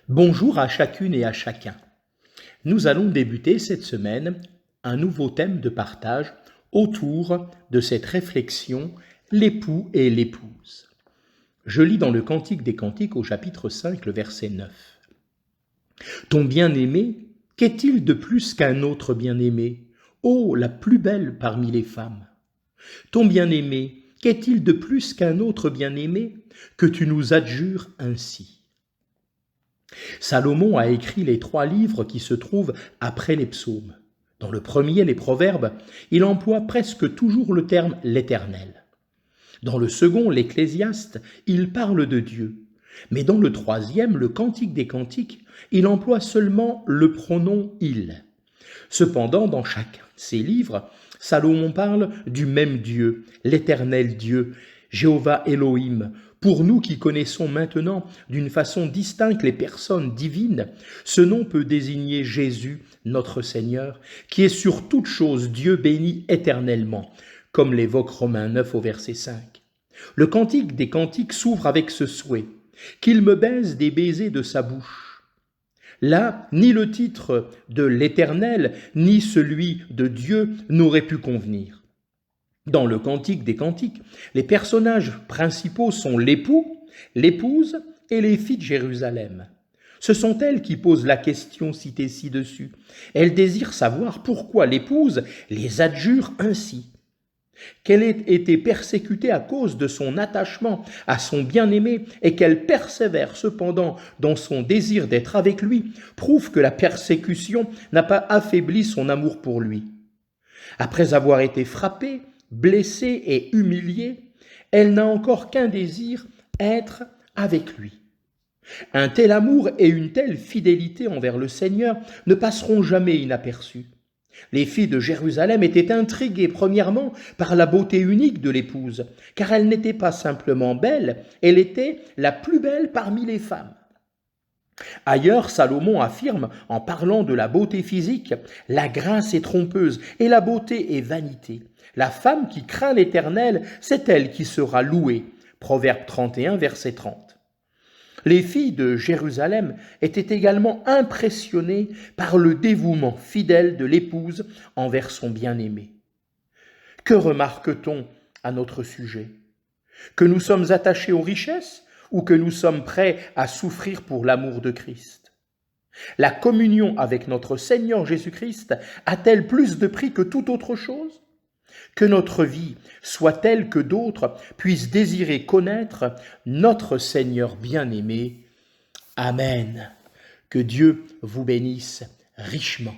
Bonjour à chacune et à chacun. Nous allons débuter cette semaine un nouveau thème de partage autour de cette réflexion l'époux et l'épouse. Je lis dans le Cantique des Cantiques au chapitre 5, le verset 9. Ton bien-aimé, qu'est-il de plus qu'un autre bien-aimé? Ô, la plus belle parmi les femmes! Ton bien-aimé, qu'est-il de plus qu'un autre bien-aimé que tu nous adjures ainsi? Salomon a écrit les 3 livres qui se trouvent après les psaumes. Dans le premier, les Proverbes, il emploie presque toujours le terme « l'Éternel ». Dans le second, l'Ecclésiaste, il parle de Dieu. Mais dans le troisième, le Cantique des Cantiques, il emploie seulement le pronom « il ». Cependant, dans chacun de ces livres, Salomon parle du même Dieu, l'Éternel Dieu, Jéhovah Elohim. Pour nous qui connaissons maintenant d'une façon distincte les personnes divines, ce nom peut désigner Jésus, notre Seigneur, qui est sur toute chose Dieu béni éternellement, comme l'évoque Romains 9 au verset 5. Le Cantique des Cantiques s'ouvre avec ce souhait, qu'il me baise des baisers de sa bouche. Là, ni le titre de l'Éternel, ni celui de Dieu n'auraient pu convenir. Dans le Cantique des Cantiques, les personnages principaux sont l'époux, l'épouse et les filles de Jérusalem. Ce sont elles qui posent la question citée ci-dessus. Elles désirent savoir pourquoi l'épouse les adjure ainsi. Qu'elle ait été persécutée à cause de son attachement à son bien-aimé et qu'elle persévère cependant dans son désir d'être avec lui, prouve que la persécution n'a pas affaibli son amour pour lui. Après avoir été frappée, blessée et humiliée, elle n'a encore qu'un désir, être avec lui. Un tel amour et une telle fidélité envers le Seigneur ne passeront jamais inaperçus. Les filles de Jérusalem étaient intriguées premièrement par la beauté unique de l'épouse, car elle n'était pas simplement belle, elle était la plus belle parmi les femmes. Ailleurs, Salomon affirme, en parlant de la beauté physique, la grâce est trompeuse et la beauté est vanité. La femme qui craint l'Éternel, c'est elle qui sera louée. Proverbe 31, verset 30. Les filles de Jérusalem étaient également impressionnées par le dévouement fidèle de l'épouse envers son bien-aimé. Que remarque-t-on à notre sujet? Que nous sommes attachés aux richesses ou que nous sommes prêts à souffrir pour l'amour de Christ? La communion avec notre Seigneur Jésus-Christ a-t-elle plus de prix que toute autre chose? Que notre vie soit telle que d'autres puissent désirer connaître notre Seigneur bien-aimé. Amen. Que Dieu vous bénisse richement.